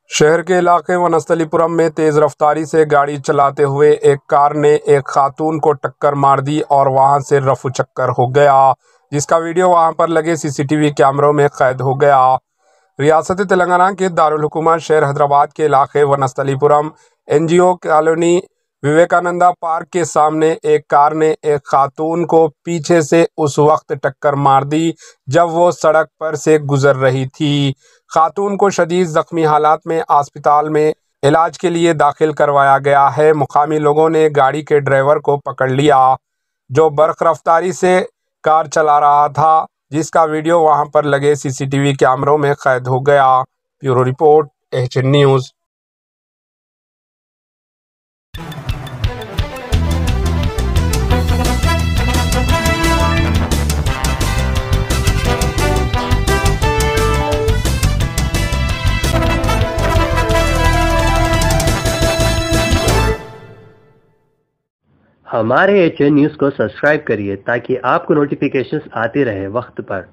शहर के इलाके वनस्थलीपुरम में तेज रफ्तारी से गाड़ी चलाते हुए एक कार ने एक खातून को टक्कर मार दी और वहां से रफू चक्कर हो गया, जिसका वीडियो वहां पर लगे सीसीटीवी कैमरों में कैद हो गया। रियासत तेलंगाना के दारुल हुकूमत शहर हैदराबाद के इलाके Vanasthalipuram NGO colony Vivekananda park के सामने एक कार ने एक खातून को पीछे से उस वक्त टक्कर मार दी जब वो सड़क पर से गुजर रही थी। खातून को शदीद जख्मी हालात में अस्पताल में इलाज के लिए दाखिल करवाया गया है। मुकामी लोगों ने गाड़ी के ड्राइवर को पकड़ लिया जो बर्क रफ्तारी से कार चला रहा था, जिसका वीडियो वहां पर लगे सीसीटीवी कैमरों में कैद हो गया। Bureau report, HN news. हमारे एचएन न्यूज़ को सब्सक्राइब करिए ताकि आपको नोटिफिकेशंस आते रहे वक्त पर।